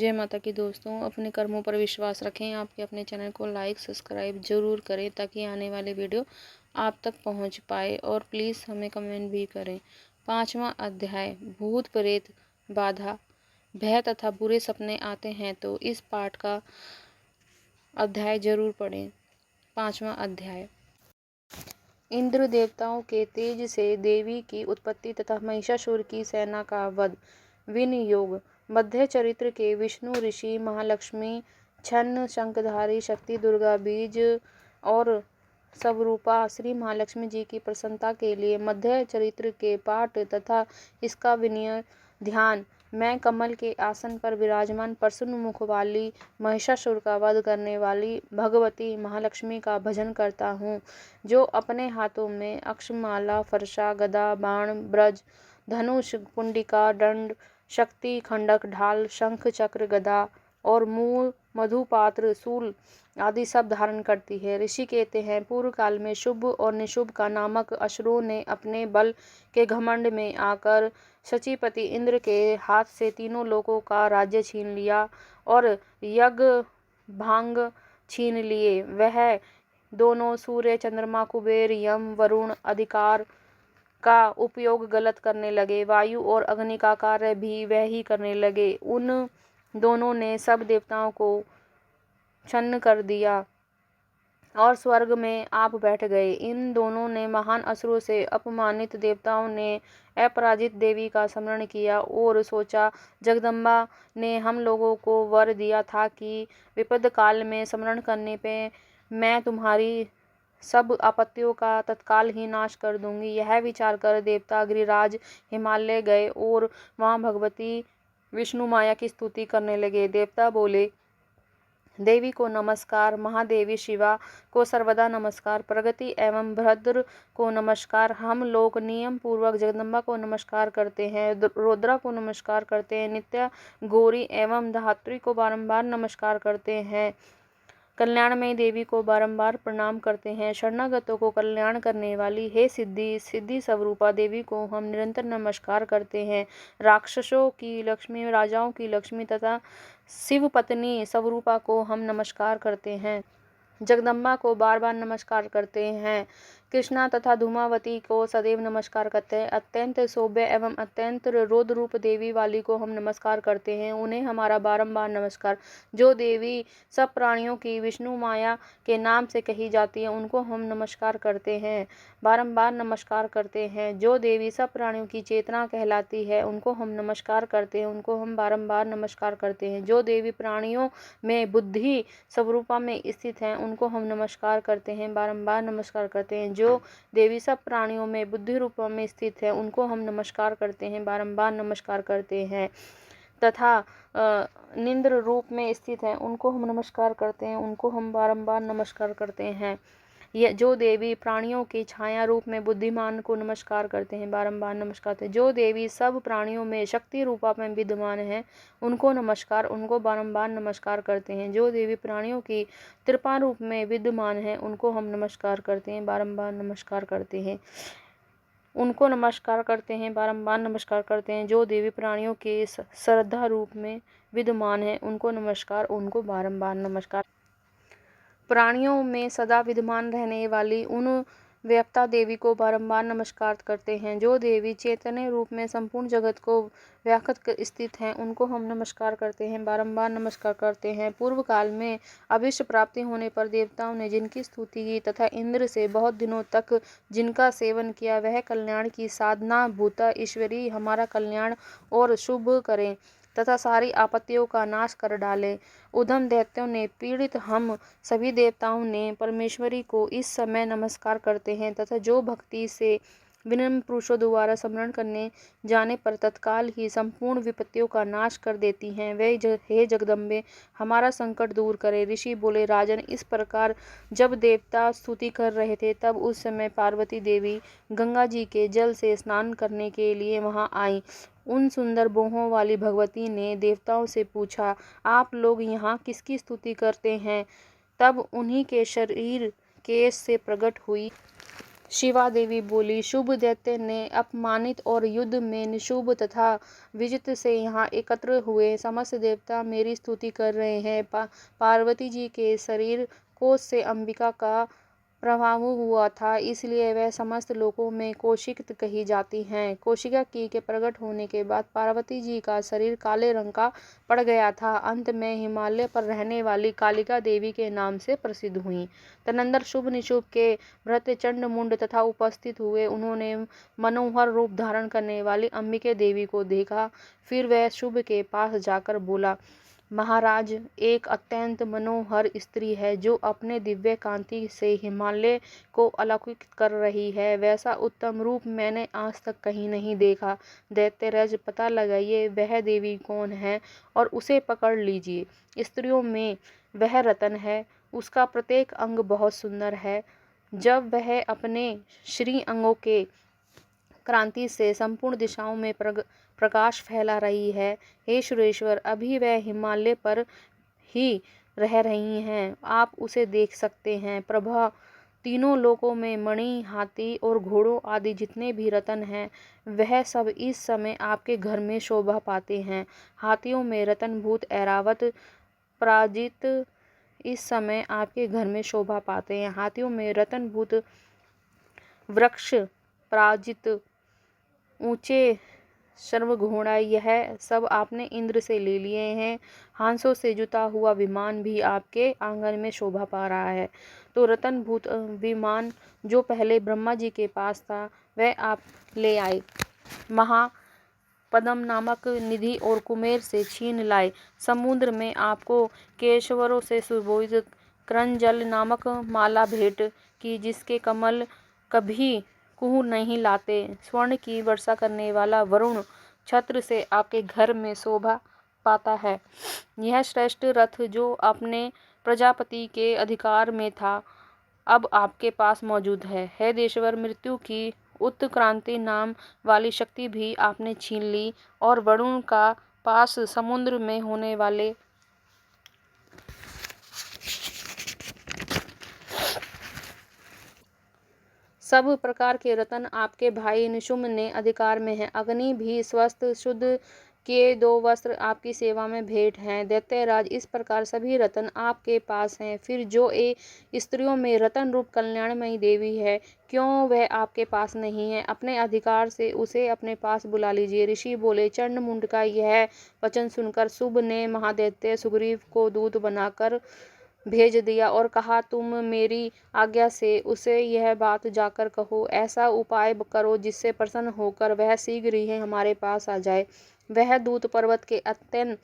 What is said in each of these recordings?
जय माता की दोस्तों, अपने कर्मों पर विश्वास रखें। आपके अपने चैनल को लाइक सब्सक्राइब ज़रूर करें ताकि आने वाले वीडियो आप तक पहुंच पाए और प्लीज़ हमें कमेंट भी करें। 5वां अध्याय भूत प्रेत बाधा भय तथा बुरे सपने आते हैं तो इस पाठ का अध्याय जरूर पढ़ें। 5वां अध्याय इंद्र देवताओं के तेज से देवी की उत्पत्ति तथा महिषासुर की सेना का वध। विनियोग मध्य चरित्र के विष्णु ऋषि महालक्ष्मी छन्न शंखधारी शक्ति दुर्गा बीज और स्वरूपा श्री महालक्ष्मी जी की प्रसन्नता के लिए मध्य चरित्र के पाठ तथा इसका विनय ध्यान मैं कमल के आसन पर विराजमान प्रसन्न मुख वाली महिषासुर का वध करने वाली भगवती महालक्ष्मी का भजन करता हूँ, जो अपने हाथों में अक्षमाला फरसा गदा बाण ब्रज धनुष कुंडिका दंड शक्ति खंडक ढाल शंख चक्र गदा और मूल मधुपात्र सूल आदि सब धारण करती है। ऋषि कहते हैं, पूर्व काल में शुभ और निशुभ का नामक असुरों ने अपने बल के घमंड में आकर शचीपति इंद्र के हाथ से तीनों लोकों का राज्य छीन लिया और यज्ञ भांग छीन लिए। वह दोनों सूर्य चंद्रमा कुबेर यम वरुण अधिकार का उपयोग गलत करने लगे, वायु और अग्नि का कार्य भी वह ही करने लगे। उन दोनों ने सब देवताओं को छन्न कर दिया और स्वर्ग में आप बैठ गए। इन दोनों ने महान असुरों से अपमानित देवताओं ने अपराजित देवी का स्मरण किया और सोचा, जगदम्बा ने हम लोगों को वर दिया था कि विपद काल में स्मरण करने पे मैं तुम्हारी सब आपत्तियों का तत्काल ही नाश कर दूंगी। यह विचार कर देवता गिरिराज हिमालय गए और वहां भगवती विष्णु माया की स्तुति करने लगे। देवता बोले, देवी को नमस्कार, महादेवी शिवा को सर्वदा नमस्कार, प्रगति एवं भद्र को नमस्कार। हम लोग नियम पूर्वक जगदम्बा को नमस्कार करते हैं, रुद्रा को नमस्कार करते हैं, नित्या गौरी एवं धात्री को बारंबार नमस्कार करते हैं, कल्याणमयी देवी को बारंबार प्रणाम करते हैं, शरणागतों को कल्याण करने वाली हे सिद्धि स्वरूपा देवी को हम निरंतर नमस्कार करते हैं, राक्षसों की लक्ष्मी राजाओं की लक्ष्मी तथा शिव पत्नी स्वरूपा को हम नमस्कार करते हैं, जगदम्बा को बार बार नमस्कार करते हैं, कृष्णा तथा धूमावती को सदैव नमस्कार करते हैं, अत्यंत सौम्य एवं अत्यंत रौद्र रूप देवी वाली को हम नमस्कार करते हैं, उन्हें हमारा बारंबार नमस्कार। जो देवी सब प्राणियों की विष्णु माया के नाम से कही जाती है, उनको हम नमस्कार करते हैं, बारंबार नमस्कार करते हैं। जो देवी सब प्राणियों की चेतना कहलाती है, उनको हम नमस्कार करते हैं, उनको हम बारंबार नमस्कार करते हैं। जो देवी प्राणियों में बुद्धि स्वरूपा में स्थित हैं, उनको हम नमस्कार करते हैं, बारंबार नमस्कार करते हैं। जो देवी सब प्राणियों में बुद्धि रूप में स्थित है, उनको हम नमस्कार करते हैं, बारंबार नमस्कार करते हैं, तथा निंद्र रूप में स्थित है, उनको हम नमस्कार करते हैं, उनको हम बारंबार नमस्कार करते हैं। ये जो देवी प्राणियों की छाया रूप में बुद्धिमान को नमस्कार करते हैं, बारंबार नमस्कार करते हैं। जो देवी सब प्राणियों में शक्ति रूपा में विद्यमान है, उनको नमस्कार, उनको बारंबार नमस्कार करते हैं। जो देवी प्राणियों की त्रिपा रूप में विद्यमान है, उनको हम नमस्कार करते हैं, बारंबार नमस्कार करते हैं, उनको नमस्कार करते हैं, बारंबार नमस्कार करते हैं। जो देवी प्राणियों के श्रद्धा रूप में विद्यमान है, उनको नमस्कार, उनको बारंबार नमस्कार। प्राणियों में सदा विद्यमान रहने वाली उन व्याप्ता देवी को बारंबार नमस्कार करते हैं। जो देवी चैतन्य रूप में संपूर्ण जगत को व्याकृत स्थित हैं, उनको हम नमस्कार करते हैं, बारंबार नमस्कार करते हैं। पूर्व काल में अभीष्ट प्राप्ति होने पर देवताओं ने जिनकी स्तुति की तथा इंद्र से बहुत दिनों तक जिनका सेवन किया, वह कल्याण की साधना भूता ईश्वरी हमारा कल्याण और शुभ करें तथा सारी आपत्तियों का नाश कर डालें। उद्धम दैत्यों ने पीड़ित हम सभी देवताओं ने परमेश्वरी को इस समय नमस्कार करते हैं तथा जो भक्ति से विनम्र पुरुषों द्वारा स्मरण करने जाने पर तत्काल ही संपूर्ण विपत्तियों का नाश कर देती हैं, वे हे जगदम्बे हमारा संकट दूर करे। ऋषि बोले, राजन, इस प्रकार जब देवता स्तुति कर रहे थे, तब उस समय पार्वती देवी गंगा जी के जल से स्नान करने के लिए वहां आई। उन सुंदर बोहों वाली भगवती ने देवताओं से पूछा, आप लोग यहाँ किसकी स्तुति करते हैं? तब उन्हीं के शरीर केश से प्रकट हुई शिवा देवी बोली, शुभ दैत्य ने अपमानित और युद्ध में निशुभ तथा विजित से यहाँ एकत्र हुए समस्त देवता मेरी स्तुति कर रहे हैं। पार्वती जी के शरीर कोश से अंबिका का प्रभाव हुआ था, इसलिए वह समस्त लोकों में कौशिक कही जाती हैं। कौशिका की के प्रकट होने के बाद पार्वती जी का शरीर काले रंग का पड़ गया था। अंत में हिमालय पर रहने वाली कालिका देवी के नाम से प्रसिद्ध हुई। तदनंतर शुभ निशुभ के भृत्य चंड मुंड तथा उपस्थित हुए। उन्होंने मनोहर रूप धारण करने वाली अंबिके देवी को देखा। फिर वह शुभ के पास जाकर बोला, महाराज, एक अत्यंत मनोहर स्त्री है जो अपने दिव्य कांति से हिमालय को अलौकिक कर रही है। वैसा उत्तम रूप मैंने आज तक कहीं नहीं देखा। दैत्यराज, पता लगाइए वह देवी कौन है और उसे पकड़ लीजिए। स्त्रियों में वह रतन है, उसका प्रत्येक अंग बहुत सुंदर है। जब वह अपने श्री अंगों के क्रांति से संपूर्ण दिशाओं में प्रकाश फैला रही है। हे सुरेश्वर, अभी वह हिमालय पर ही रह रही हैं, आप उसे देख सकते हैं। प्रभा, तीनों लोकों में मणि, हाथी और घोड़ों आदि जितने भी रतन हैं, वह सब इस समय आपके घर में शोभा पाते हैं। हाथियों में रतनभूत ऐरावत पराजित इस समय आपके घर में शोभा पाते हैं। हाथियों में रतनभूत वृक्ष पराजित ऊंचे सर्वघोड़ा, यह सब आपने इंद्र से ले लिए हैं। हांसों से जुता हुआ विमान भी आपके आंगन में शोभा पा रहा है। तो रतनभूत विमान जो पहले ब्रह्मा जी के पास था, वह आप ले आए। महापद्म नामक निधि और कुमेर से छीन लाए। समुद्र में आपको केशवरों से सुशोभित करंजल नामक माला भेंट की, जिसके कमल कभी कुहू नहीं लाते। स्वर्ण की वर्षा करने वाला वरुण छत्र से आपके घर में शोभा पाता है। यह श्रेष्ठ रथ जो अपने प्रजापति के अधिकार में था, अब आपके पास मौजूद है। हे देशवर, मृत्यु की उत्क्रांति नाम वाली शक्ति भी आपने छीन ली और वरुण का पास समुद्र में होने वाले सब प्रकार के रतन आपके भाई निशुम्भ ने अधिकार में है। अग्नि भी स्वस्थ शुद्ध किए 2 वस्त्र आपकी सेवा में भेंट हैं। दैत्यराज, इस प्रकार सभी रतन आपके पास हैं। फिर जो स्त्रियों में रतन रूप कल्याणमयी देवी है, क्यों वह आपके पास नहीं है? अपने अधिकार से उसे अपने पास बुला लीजिए। ऋषि बोले, चंड मुंड का यह वचन सुनकर शुभ ने महादैत्य सुग्रीव को दूत बनाकर भेज दिया और कहा, तुम मेरी आज्ञा से उसे यह बात जाकर कहो। ऐसा उपाय करो जिससे प्रसन्न होकर वह शीघ्र ही हमारे पास आ जाए। वह दूत पर्वत के अत्यंत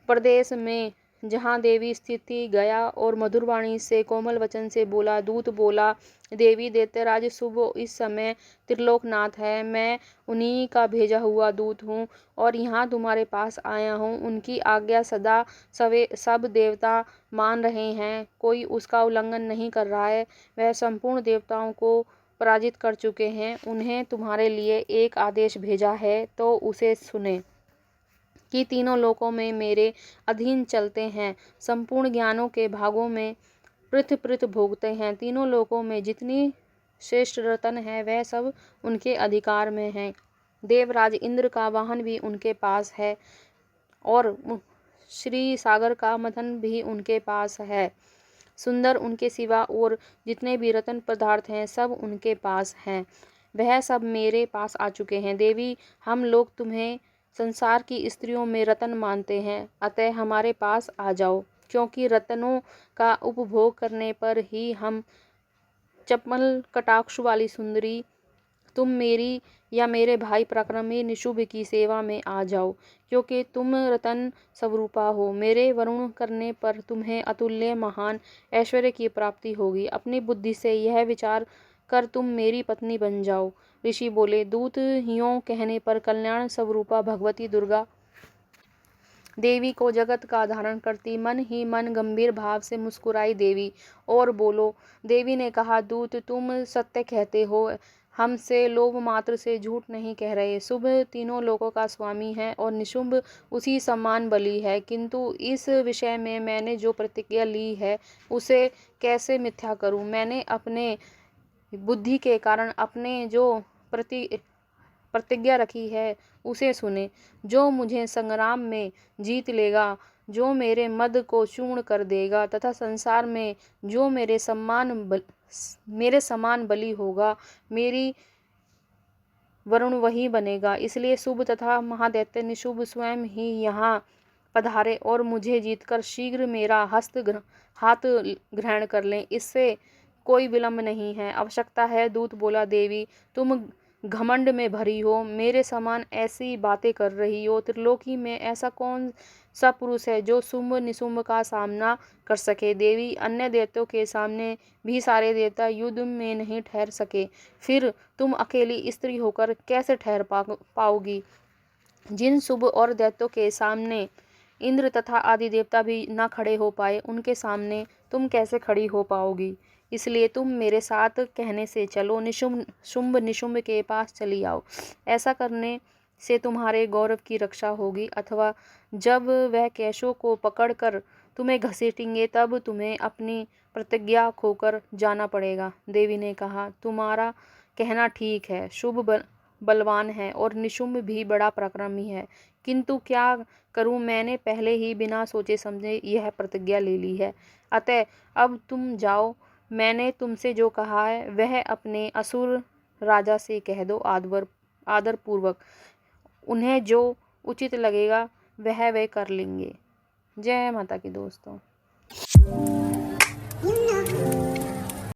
प्रदेश में जहाँ देवी स्थित थी गया और मधुर वाणी से कोमल वचन से बोला। दूत बोला, देवी, दैत्यराज शुभ इस समय त्रिलोकनाथ है। मैं उन्हीं का भेजा हुआ दूत हूँ और यहाँ तुम्हारे पास आया हूँ। उनकी आज्ञा सदा सब देवता मान रहे हैं, कोई उसका उल्लंघन नहीं कर रहा है। वह संपूर्ण देवताओं को पराजित कर चुके हैं। उन्हें तुम्हारे लिए एक आदेश भेजा है, तो उसे सुने कि तीनों लोकों में मेरे अधीन चलते हैं, संपूर्ण ज्ञानों के भागों में पृथ्वी भोगते हैं। तीनों लोकों में जितनी श्रेष्ठ रतन है, वह सब उनके अधिकार में है। देवराज इंद्र का वाहन भी उनके पास है और श्री सागर का मथन भी उनके पास है। सुंदर उनके सिवा और जितने भी रत्न पदार्थ हैं, सब उनके पास हैं। वह सब मेरे पास आ चुके हैं। देवी, हम लोग तुम्हें संसार की स्त्रियों में रतन मानते हैं, अतः हमारे पास आ जाओ, क्योंकि रत्नों का उपभोग करने पर ही हम चपल कटाक्ष वाली सुंदरी, तुम मेरी या मेरे भाई पराक्रमी निशुभ की सेवा में आ जाओ, क्योंकि तुम रतन स्वरूपा हो। मेरे वरुण करने पर तुम्हें अतुल्य महान ऐश्वर्य की प्राप्ति होगी। अपनी बुद्धि से यह विचार कर तुम मेरी पत्नी बन जाओ। ऋषि बोले, दूत यों कहने पर कल्याण स्वरूपा भगवती दुर्गा देवी को जगत का धारण करती मन ही मन गंभीर भाव से मुस्कुराई देवी और बोलो। देवी ने कहा, दूत, तुम सत्य कहते हो, हमसे लोभ मात्र से झूठ नहीं कह रहे। शुभ तीनों लोकों का स्वामी है और निशुंभ उसी समान बली है, किंतु इस विषय में मैंने जो प्रतिज्ञा ली है, उसे कैसे मिथ्या करूं? मैंने अपने बुद्धि के कारण अपने जो प्रतिज्ञा रखी है उसे सुने। जो मुझे संग्राम में जीत लेगा, जो मेरे मद को चूर्ण कर देगा तथा संसार में जो मेरे समान बली होगा, मेरी वरुण वही बनेगा। इसलिए शुभ तथा महादैत्य निशुभ स्वयं ही यहाँ पधारे और मुझे जीतकर शीघ्र मेरा हाथ ग्रहण कर लें। इससे कोई विलंब नहीं है, आवश्यकता है। दूत बोला, देवी तुम घमंड में भरी हो, मेरे समान ऐसी बातें कर रही हो। त्रिलोकी में ऐसा कौन सा पुरुष है जो शुंभ निशुंभ का सामना कर सके। देवी, अन्य देवताओं के सामने भी सारे देवता युद्ध में नहीं ठहर सके, फिर तुम अकेली स्त्री होकर कैसे ठहर पाओगी। जिन शुभ और दैत्यों के सामने इंद्र तथा आदि देवता भी न खड़े हो पाए, उनके सामने तुम कैसे खड़ी हो पाओगी। इसलिए तुम मेरे साथ कहने से चलो, शुंभ निशुंभ के पास चली आओ। ऐसा करने से तुम्हारे गौरव की रक्षा होगी, अथवा जब वह कैशों को पकड़कर तुम्हें घसीटेंगे तब तुम्हें अपनी प्रतिज्ञा खोकर जाना पड़ेगा। देवी ने कहा, तुम्हारा कहना ठीक है। शुभ बलवान है और निशुंभ भी बड़ा पराक्रमी है, किंतु क्या करूं, मैंने पहले ही बिना सोचे समझे यह प्रतिज्ञा ले ली है। अतः अब तुम जाओ, मैंने तुमसे जो कहा है वह अपने असुर राजा से कह दो। आदर पूर्वक उन्हें जो उचित लगेगा वह वे कर लेंगे। जय माता की दोस्तों।